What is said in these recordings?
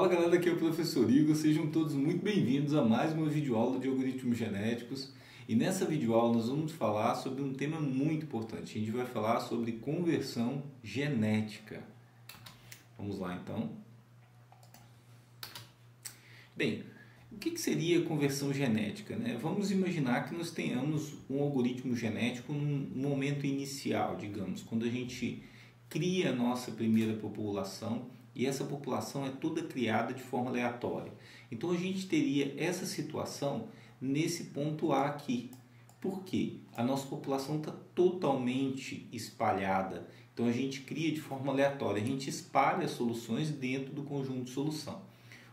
Fala galera, aqui é o professor Igor, sejam todos muito bem-vindos a mais uma videoaula de algoritmos genéticos. E nessa videoaula nós vamos falar sobre um tema muito importante. A gente vai falar sobre conversão genética. Vamos lá então. Bem, o que seria conversão genética, né? Vamos imaginar que nós tenhamos um algoritmo genético num momento inicial, digamos, quando a gente cria a nossa primeira população e essa população é toda criada de forma aleatória. Então a gente teria essa situação nesse ponto A aqui. Por quê? A nossa população está totalmente espalhada. Então a gente cria de forma aleatória, a gente espalha as soluções dentro do conjunto de solução.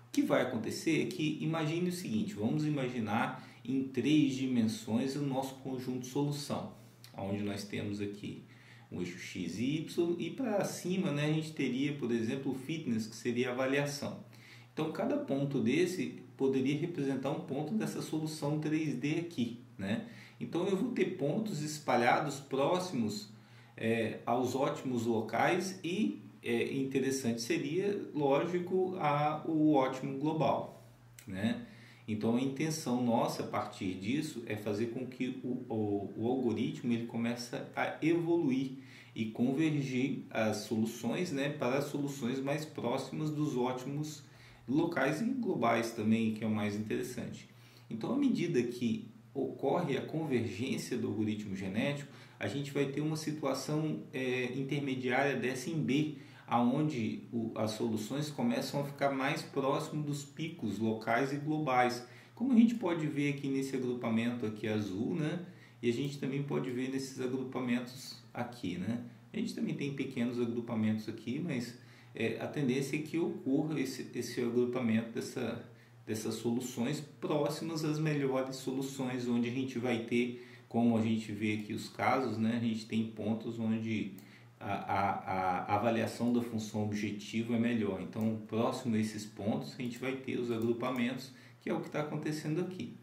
O que vai acontecer é que, imagine o seguinte, vamos imaginar em 3 dimensões o nosso conjunto de solução, onde nós temos aqui um eixo x e y, e para cima, né, a gente teria, por exemplo, o fitness, que seria a avaliação. Então, cada ponto desse poderia representar um ponto dessa solução 3D aqui, né? Então, eu vou ter pontos espalhados próximos aos ótimos locais e interessante seria, lógico, o ótimo global, né? Então, a intenção nossa a partir disso é fazer com que o algoritmo ele comece a evoluir e convergir as soluções, né, para as soluções mais próximas dos ótimos locais e globais também, que é o mais interessante. Então, à medida que ocorre a convergência do algoritmo genético, a gente vai ter uma situação intermediária dessa em B, aonde as soluções começam a ficar mais próximo dos picos locais e globais, como a gente pode ver aqui nesse agrupamento aqui azul, né? E a gente também pode ver nesses agrupamentos aqui, né? A gente também tem pequenos agrupamentos aqui, mas a tendência é que ocorra esse agrupamento dessas soluções próximas às melhores soluções, onde a gente vai ter, como a gente vê aqui os casos, né? A gente tem pontos onde a avaliação da função objetiva é melhor. Então, próximo a esses pontos, a gente vai ter os agrupamentos, que é o que está acontecendo aqui.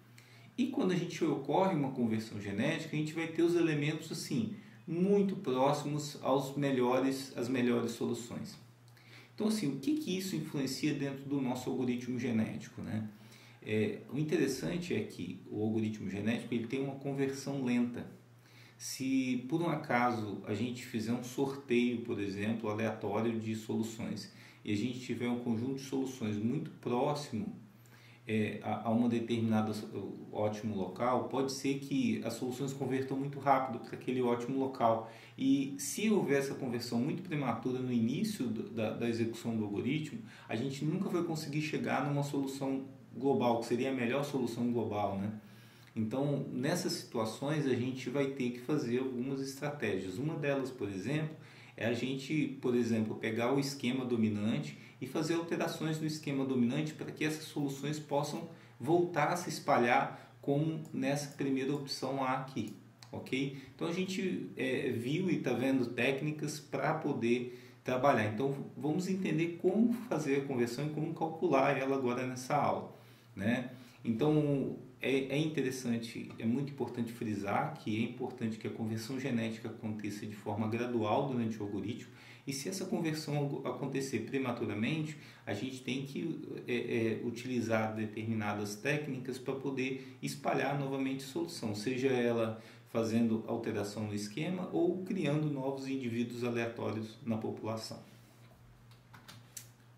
E quando a gente ocorre uma conversão genética, a gente vai ter os elementos assim, muito próximos às melhores soluções. Então, assim, o que isso influencia dentro do nosso algoritmo genético, né? O interessante é que o algoritmo genético ele tem uma conversão lenta. Se por um acaso a gente fizer um sorteio, por exemplo, aleatório de soluções e a gente tiver um conjunto de soluções muito próximo a uma determinada ótimo local, pode ser que as soluções convertam muito rápido para aquele ótimo local. E se houver essa conversão muito prematura no início da execução do algoritmo, a gente nunca vai conseguir chegar numa solução global, que seria a melhor solução global, né? Então, nessas situações, a gente vai ter que fazer algumas estratégias. Uma delas, por exemplo, é a gente, por exemplo, pegar o esquema dominante e fazer alterações no esquema dominante para que essas soluções possam voltar a se espalhar como nessa primeira opção A aqui, ok? Então, a gente viu e está vendo técnicas para poder trabalhar. Então, vamos entender como fazer a conversão e como calcular ela agora nessa aula, né? Então, é interessante, é muito importante frisar que é importante que a conversão genética aconteça de forma gradual durante o algoritmo, e se essa conversão acontecer prematuramente, a gente tem que utilizar determinadas técnicas para poder espalhar novamente a solução, seja ela fazendo alteração no esquema ou criando novos indivíduos aleatórios na população.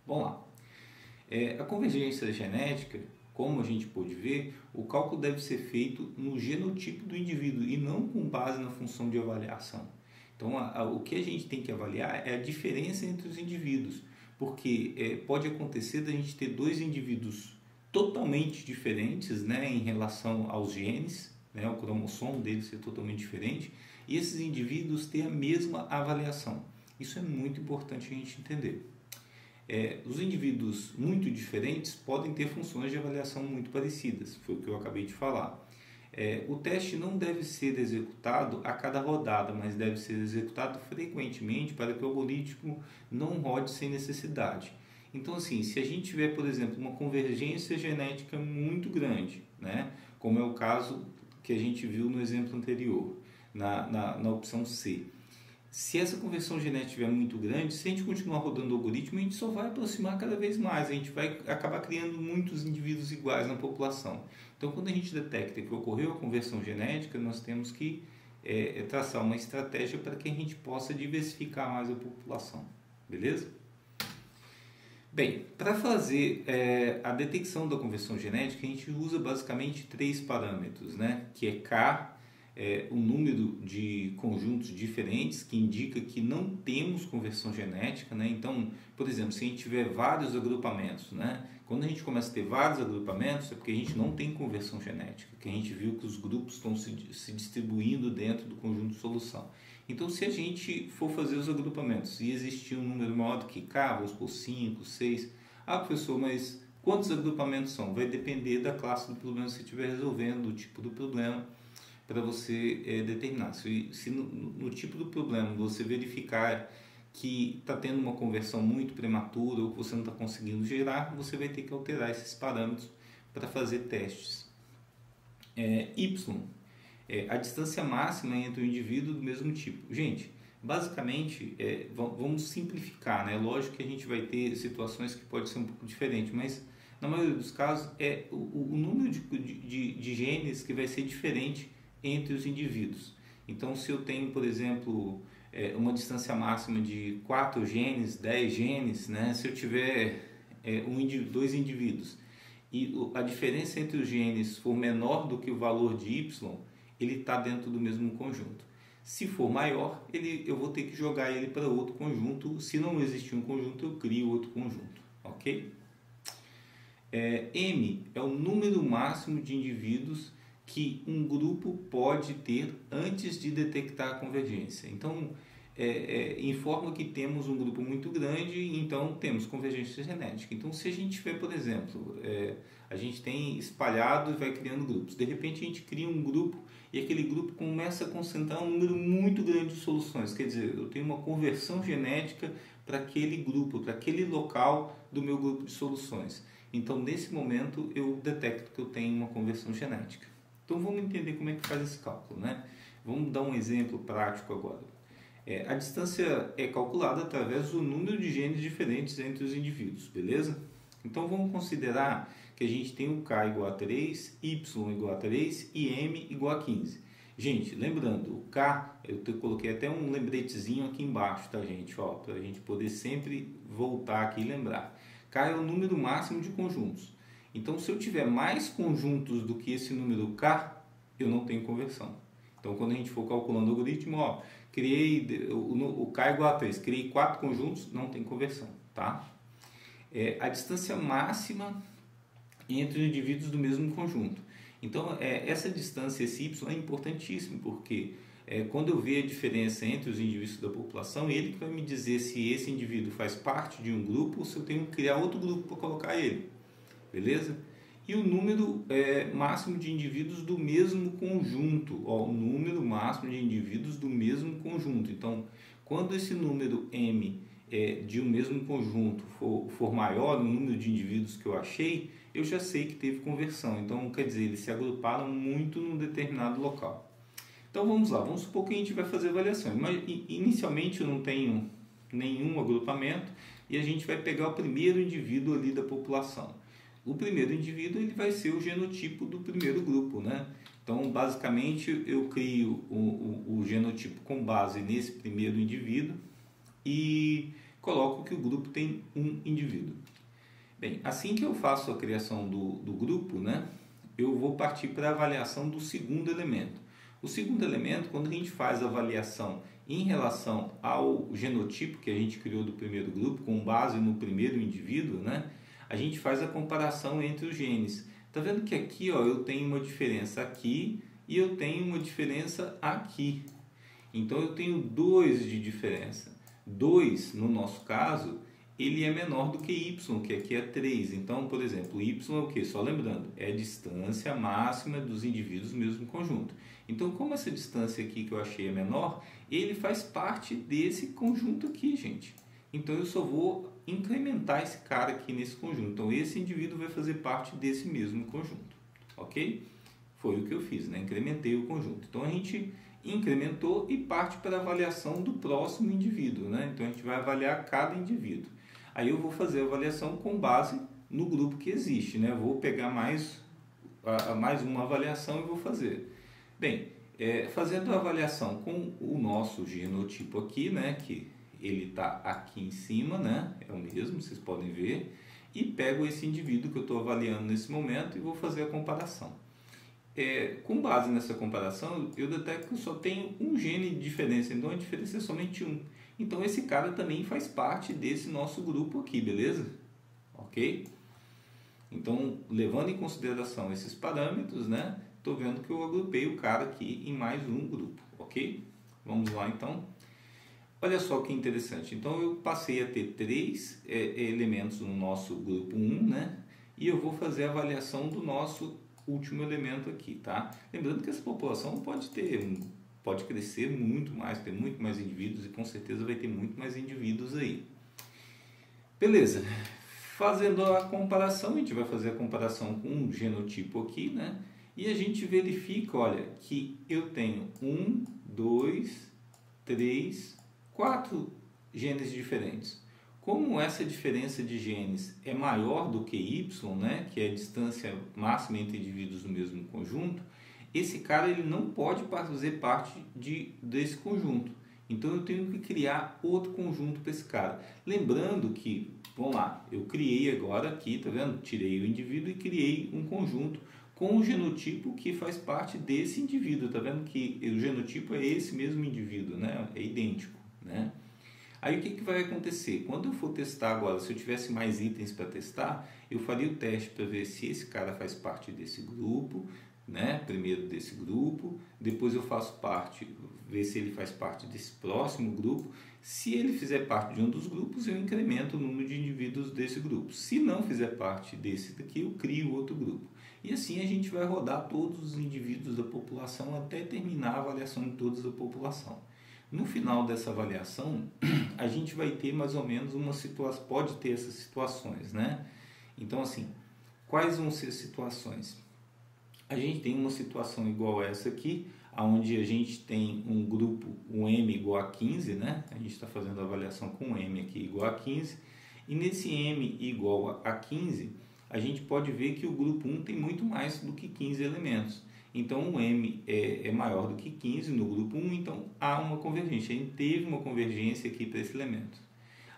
Vamos lá. A convergência genética, como a gente pôde ver, o cálculo deve ser feito no genotipo do indivíduo e não com base na função de avaliação. Então, o que a gente tem que avaliar é a diferença entre os indivíduos, porque pode acontecer da gente ter 2 indivíduos totalmente diferentes, né, em relação aos genes, né, o cromossomo deles ser totalmente diferente, e esses indivíduos ter a mesma avaliação. Isso é muito importante a gente entender. Os indivíduos muito diferentes podem ter funções de avaliação muito parecidas, foi o que eu acabei de falar. O teste não deve ser executado a cada rodada, mas deve ser executado frequentemente para que o algoritmo não rode sem necessidade. Então, assim, se a gente tiver, por exemplo, uma convergência genética muito grande, né, como é o caso que a gente viu no exemplo anterior, na opção C, Se essa conversão genética estiver muito grande, se a gente continuar rodando o algoritmo, a gente só vai aproximar cada vez mais, a gente vai acabar criando muitos indivíduos iguais na população. Então, quando a gente detecta que ocorreu a conversão genética, nós temos que traçar uma estratégia para que a gente possa diversificar mais a população, beleza? Bem, para fazer a detecção da conversão genética, a gente usa basicamente 3 parâmetros, né? Que é K, o número de conjuntos diferentes, que indica que não temos conversão genética, né? Então, por exemplo, se a gente tiver vários agrupamentos, né? Quando a gente começa a ter vários agrupamentos, é porque a gente não tem conversão genética, que a gente viu que os grupos estão se distribuindo dentro do conjunto de solução. Então, se a gente for fazer os agrupamentos e existir um número maior do que K, vamos por 5, 6, professor, mas quantos agrupamentos são? Vai depender da classe do problema que você estiver resolvendo, do tipo do problema, para você determinar. Se no tipo do problema você verificar que está tendo uma conversão muito prematura ou que você não está conseguindo gerar, você vai ter que alterar esses parâmetros para fazer testes. Y. A distância máxima entre o indivíduo do mesmo tipo. Gente, basicamente, vamos simplificar, né? Lógico que a gente vai ter situações que pode ser um pouco diferente, mas na maioria dos casos é o número de genes que vai ser diferente entre os indivíduos. Então, se eu tenho, por exemplo, uma distância máxima de 4 genes, 10 genes, né? Se eu tiver 2 indivíduos e a diferença entre os genes for menor do que o valor de Y, ele está dentro do mesmo conjunto. Se for maior, eu vou ter que jogar ele para outro conjunto. Se não existir um conjunto, eu crio outro conjunto, ok? M é o número máximo de indivíduos que um grupo pode ter antes de detectar a convergência. Então, informa que temos um grupo muito grande, então temos convergência genética. Então, se a gente tiver, por exemplo, a gente tem espalhado e vai criando grupos. De repente, a gente cria um grupo e aquele grupo começa a concentrar um número muito grande de soluções. Quer dizer, eu tenho uma conversão genética para aquele grupo, para aquele local do meu grupo de soluções. Então, nesse momento, eu detecto que eu tenho uma conversão genética. Então, vamos entender como é que faz esse cálculo, né? Vamos dar um exemplo prático agora. A distância é calculada através do número de genes diferentes entre os indivíduos, beleza? Então, vamos considerar que a gente tem o K igual a 3, Y igual a 3 e M igual a 15. Gente, lembrando, o K, eu coloquei até um lembretezinho aqui embaixo, tá, gente? Para a gente poder sempre voltar aqui e lembrar. K é o número máximo de conjuntos. Então, se eu tiver mais conjuntos do que esse número K, eu não tenho conversão. Então, quando a gente for calculando o algoritmo, criei o K igual a 3, criei 4 conjuntos, não tem conversão, tá? A distância máxima entre os indivíduos do mesmo conjunto. Então, essa distância, esse Y, é importantíssimo, porque quando eu ver a diferença entre os indivíduos da população, ele que vai me dizer se esse indivíduo faz parte de um grupo ou se eu tenho que criar outro grupo para colocar ele. Beleza? E o número máximo de indivíduos do mesmo conjunto. O número máximo de indivíduos do mesmo conjunto. Então, quando esse número M de um mesmo conjunto for maior, o número de indivíduos que eu achei, eu já sei que teve conversão. Então, quer dizer, eles se agruparam muito num determinado local. Então, vamos lá. Vamos supor que a gente vai fazer avaliação. Mas, inicialmente, eu não tenho nenhum agrupamento e a gente vai pegar o primeiro indivíduo ali da população. O primeiro indivíduo ele vai ser o genotipo do primeiro grupo, né? Então, basicamente, eu crio o genotipo com base nesse primeiro indivíduo e coloco que o grupo tem um indivíduo. Bem, assim que eu faço a criação do grupo, né, eu vou partir para a avaliação do segundo elemento. O segundo elemento, quando a gente faz a avaliação em relação ao genotipo que a gente criou do primeiro grupo, com base no primeiro indivíduo, né, a gente faz a comparação entre os genes. Tá vendo que aqui eu tenho uma diferença aqui e eu tenho uma diferença aqui. Então eu tenho 2 de diferença. 2, no nosso caso, ele é menor do que Y, que aqui é 3. Então, por exemplo, Y é o que? Só lembrando, é a distância máxima dos indivíduos do mesmo conjunto. Então, como essa distância aqui que eu achei é menor, ele faz parte desse conjunto aqui, gente. Então, eu só vou incrementar esse cara aqui nesse conjunto. Então, esse indivíduo vai fazer parte desse mesmo conjunto, ok? Foi o que eu fiz, né? Incrementei o conjunto. Então, a gente incrementou e parte para a avaliação do próximo indivíduo, né? Então a gente vai avaliar cada indivíduo. Aí eu vou fazer a avaliação com base no grupo que existe, né? Vou pegar mais uma avaliação e vou fazer. Bem, fazendo a avaliação com o nosso genotipo aqui, né? Que ele está aqui em cima, né? É o mesmo, vocês podem ver. E pego esse indivíduo que eu estou avaliando nesse momento e vou fazer a comparação. Com base nessa comparação, eu detecto que eu só tenho um gene de diferença, então a diferença é somente um. Então esse cara também faz parte desse nosso grupo aqui, beleza? Ok? Então, levando em consideração esses parâmetros, né? Estou vendo que eu agrupei o cara aqui em mais um grupo, ok? Vamos lá então. Olha só que interessante. Então eu passei a ter 3 elementos no nosso grupo 1, né? E eu vou fazer a avaliação do nosso último elemento aqui, tá? Lembrando que essa população pode crescer muito mais, ter muito mais indivíduos e com certeza vai ter muito mais indivíduos aí. Beleza. Fazendo a comparação, a gente vai fazer a comparação com um genotipo aqui, né? E a gente verifica, olha, que eu tenho 1, 2, 3, 4 genes diferentes. Como essa diferença de genes é maior do que Y, né, que é a distância máxima entre indivíduos do mesmo conjunto, esse cara ele não pode fazer parte desse conjunto. Então eu tenho que criar outro conjunto para esse cara. Lembrando que, vamos lá, eu criei agora aqui, tá vendo? Tirei o indivíduo e criei um conjunto com o genotipo que faz parte desse indivíduo. Tá vendo que o genotipo é esse mesmo indivíduo, né? É idêntico, né? Aí o que vai acontecer? Quando eu for testar agora, se eu tivesse mais itens para testar, eu faria o teste para ver se esse cara faz parte desse grupo, né? Primeiro desse grupo, depois eu faço parte, ver se ele faz parte desse próximo grupo. Se ele fizer parte de um dos grupos, eu incremento o número de indivíduos desse grupo. Se não fizer parte desse daqui, eu crio outro grupo. E assim a gente vai rodar todos os indivíduos da população até terminar a avaliação de todos da população. No final dessa avaliação, a gente vai ter mais ou menos uma situação, pode ter essas situações, né? Então, assim, quais vão ser as situações? A gente tem uma situação igual a essa aqui, onde a gente tem um grupo, um M igual a 15, né? A gente está fazendo a avaliação com um M aqui igual a 15, e nesse M igual a 15, a gente pode ver que o grupo 1 tem muito mais do que 15 elementos. Então, o M é maior do que 15 no grupo 1, então há uma convergência. A gente teve uma convergência aqui para esse elemento.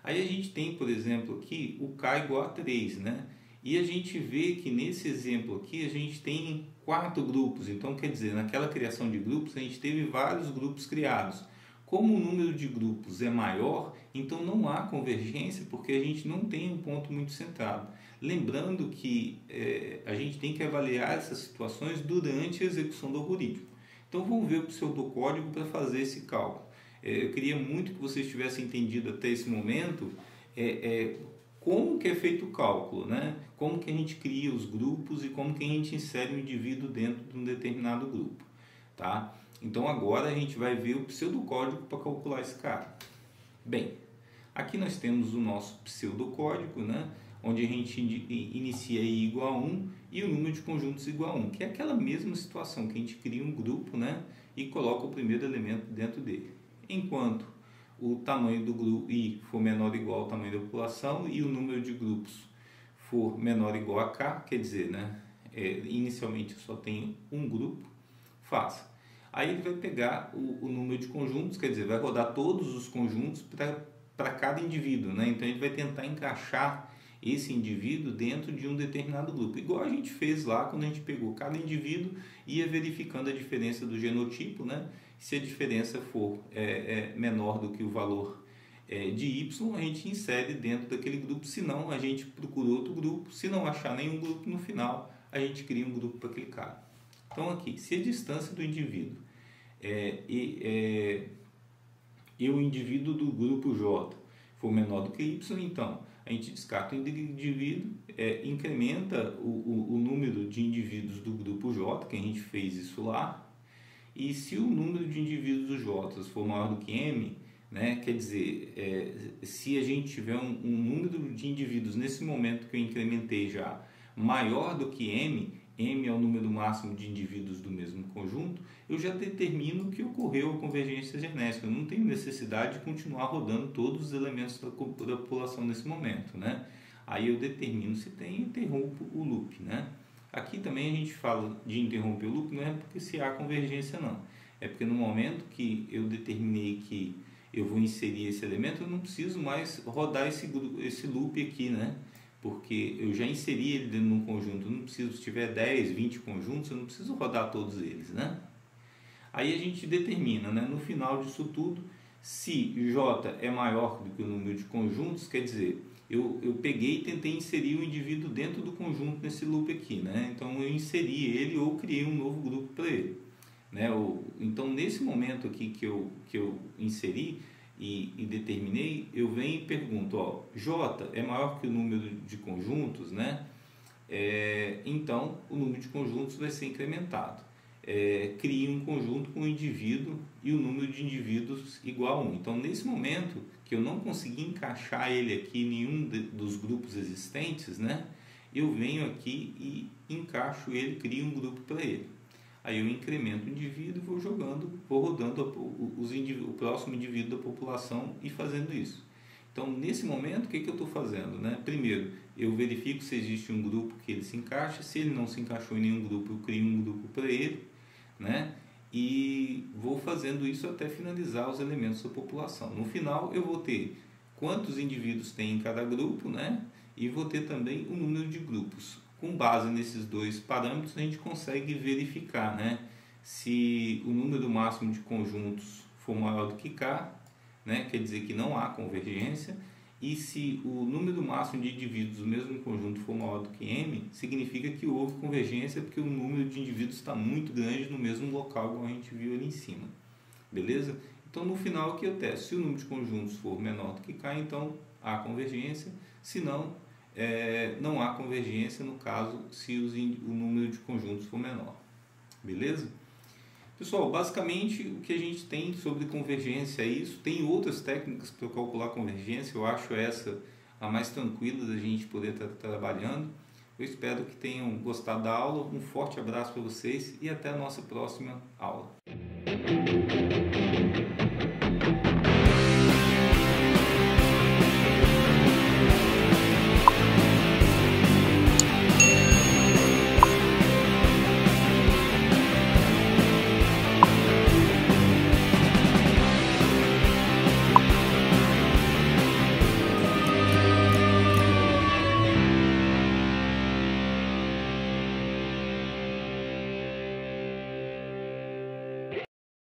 Aí a gente tem, por exemplo, aqui o K igual a 3, né? E a gente vê que nesse exemplo aqui a gente tem 4 grupos. Então, quer dizer, naquela criação de grupos a gente teve vários grupos criados. Como o número de grupos é maior, então não há convergência porque a gente não tem um ponto muito centrado. Lembrando que a gente tem que avaliar essas situações durante a execução do algoritmo. Então vamos ver o pseudocódigo para fazer esse cálculo. Eu queria muito que vocês tivessem entendido até esse momento como que é feito o cálculo, né? Como que a gente cria os grupos e como que a gente insere o indivíduo dentro de um determinado grupo. Tá? Então agora a gente vai ver o pseudocódigo para calcular esse cara. Bem, aqui nós temos o nosso pseudocódigo, né? Onde a gente inicia I igual a 1 e o número de conjuntos igual a 1, que é aquela mesma situação que a gente cria um grupo, né? E coloca o primeiro elemento dentro dele. Enquanto o tamanho do grupo I for menor ou igual ao tamanho da população e o número de grupos for menor ou igual a K, quer dizer, né? Inicialmente eu só tenho um grupo, faça. Aí ele vai pegar o número de conjuntos, quer dizer, vai rodar todos os conjuntos para cada indivíduo, né? Então ele vai tentar encaixar esse indivíduo dentro de um determinado grupo, igual a gente fez lá quando a gente pegou cada indivíduo e ia verificando a diferença do genotipo, né? Se a diferença for menor do que o valor de Y, a gente insere dentro daquele grupo, se não a gente procura outro grupo, se não achar nenhum grupo no final, a gente cria um grupo para aquele cara. Então aqui, se a distância do indivíduo e o indivíduo do grupo J for menor do que Y, então a gente descarta o indivíduo, incrementa o número de indivíduos do grupo J, que a gente fez isso lá, e se o número de indivíduos do J for maior do que M, né, quer dizer, se a gente tiver um número de indivíduos nesse momento que eu incrementei já maior do que M, M é o número máximo de indivíduos do mesmo conjunto, eu já determino que ocorreu a convergência genética. Eu não tenho necessidade de continuar rodando todos os elementos da população nesse momento, né? Aí eu determino se tem e interrompo o loop, né? Aqui também a gente fala de interromper o loop, não é porque se há convergência não. É porque no momento que eu determinei que eu vou inserir esse elemento, eu não preciso mais rodar esse loop aqui, né? Porque eu já inseri ele dentro de um conjunto, eu não preciso, se tiver 10, 20 conjuntos, eu não preciso rodar todos eles, né? Aí a gente determina, né, no final disso tudo, se J é maior do que o número de conjuntos, quer dizer, eu peguei e tentei inserir o indivíduo dentro do conjunto nesse loop aqui, né? Então eu inseri ele ou criei um novo grupo para ele, né? Então nesse momento aqui que eu inseri e determinei, eu venho e pergunto, ó, J é maior que o número de conjuntos, né? Então o número de conjuntos vai ser incrementado. Crie um conjunto com o indivíduo e o número de indivíduos igual a 1. Então, nesse momento que eu não consegui encaixar ele aqui em nenhum dos grupos existentes, né, eu venho aqui e encaixo ele, crio um grupo para ele. Aí eu incremento o indivíduo e vou rodando o próximo indivíduo da população e fazendo isso. Então, nesse momento, o que eu estou fazendo, né? Primeiro, eu verifico se existe um grupo que ele se encaixa. Se ele não se encaixou em nenhum grupo, eu crio um grupo para ele, né? E vou fazendo isso até finalizar os elementos da população. No final, eu vou ter quantos indivíduos tem em cada grupo, né? E vou ter também o número de grupos. Com base nesses dois parâmetros, a gente consegue verificar, né, se o número máximo de conjuntos for maior do que K, né, quer dizer que não há convergência, e se o número máximo de indivíduos do mesmo conjunto for maior do que M, significa que houve convergência, porque o número de indivíduos está muito grande no mesmo local, como a gente viu ali em cima. Beleza? Então, no final, aqui eu testo. Se o número de conjuntos for menor do que K, então há convergência. Se não, não há convergência no caso se o número de conjuntos for menor. Beleza? Pessoal, basicamente o que a gente tem sobre convergência é isso. Tem outras técnicas para calcular convergência, eu acho essa a mais tranquila da gente poder estar trabalhando. Eu espero que tenham gostado da aula. Um forte abraço para vocês e até a nossa próxima aula.